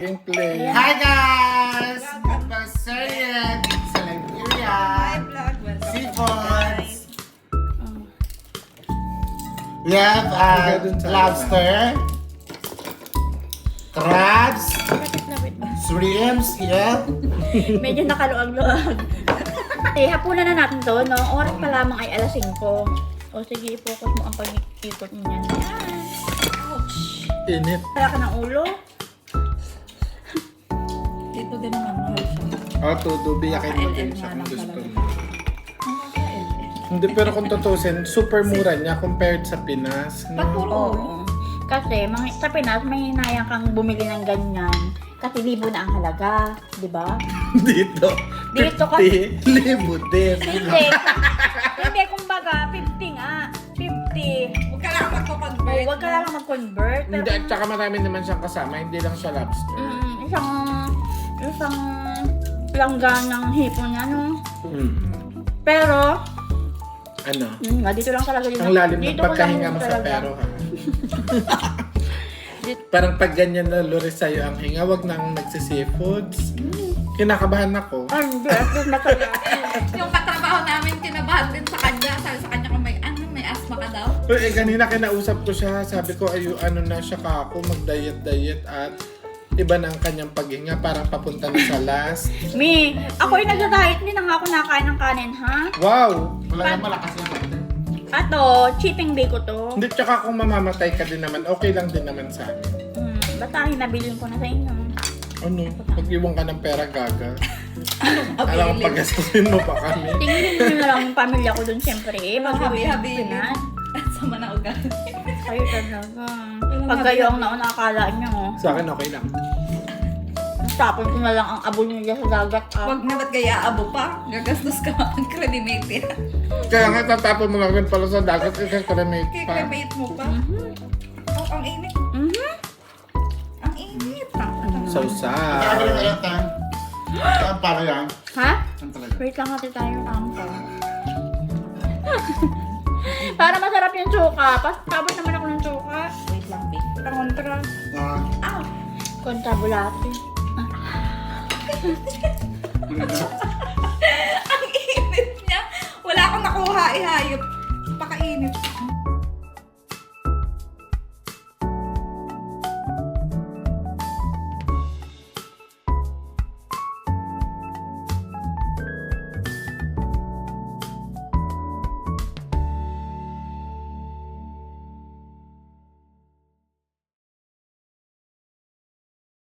Gameplay. Hi guys! Pasaya sa Liberia. Seafoods. We have lobster, crabs, shrimps here. Medyo nakaluag-luag. Hapunan na natin to, no? Oras pa lamang ay alas 5. O sige, i-focus mo ang pag-ikot niyan. Yan. Ouch. Init. Kaya ka ng ulo. Dito din naman mahal siya. O, tutubiyakin mo din siya kung gusto mo. Hindi, pero kung tutusin, super mura niya compared sa Pinas. Ba't No? puro ulo? Oo. Kasi sa Pinas, may hinayang kang bumili ng ganyan. Kasi libo na ang halaga. Di ba? Dito, Dito 50 libo din. Hindi. Hindi, kumbaga, 50 nga. 50. Huwag ka lang magko-convert. Huwag ka lang mag-convert. Pero Hindi, at saka marami naman siyang kasama, hindi lang siya lobster. isang langgan ng hipon niya, no? Mm. Pero, Ano? dito lang talaga yun. Ang lalim ng Dito ko lang pagkahinga mo sa talaga. pero ha. Parang pag ganyan na luris sa'yo ang hinga, wag nang nagsi-seafoods. Kinakabahan ako. Ay, hindi. At least nakaya. Yung katrabaho namin, kinabahan din sa kanya. Sabi sa kanya kung may asthma ka daw. Pero kanina kinausap ko siya, sabi ko na siya kako, mag-diet at iba na ang kanyang paghinga, parang papunta na sa last. Mi, ako yung nagda-diet, hindi na nga ako nakain ng kanin, ha? Wow! Wala nang malakas yung natin. Ato, cheating day ko to. Hindi, tsaka kung mamamatay ka din naman, okay lang din naman sa amin. Basta hinabilin ko na sa inyo. Ano? Pag-iwan ka ng pera, gaga. Alam mo, pag-gastusin mo pa kami. Tingnan nyo na lang yung pamilya ko dun, siyempre. Habi-habi. Pinas. At sama na ugali. Kayo talaga. Pag kayo ang nauna, akala nyo, oh. Sa akin, okay lang. Tapon ko na lang ang abo nyo dyan sa dagat, ah. Huwag na ba't kaya abo pa? Gagastos ka ang cremate. Kaya nga, tatapon mo lang rin pala sa dagat, ikakremate pa. Cremate mo pa? Oh, ang init. Ang init. So Kaya sad. rin na yan. Saan para yan? Ha? Saan talaga? Wait lang natin tayo yung ampo. Para masarap yung tsuka. Tapos naman ako ng tsuka. Wait lang, babe. Kontra. Ow! Kontra bulati. Ang init niya. Wala akong nakuha, ihayop. Pakainit.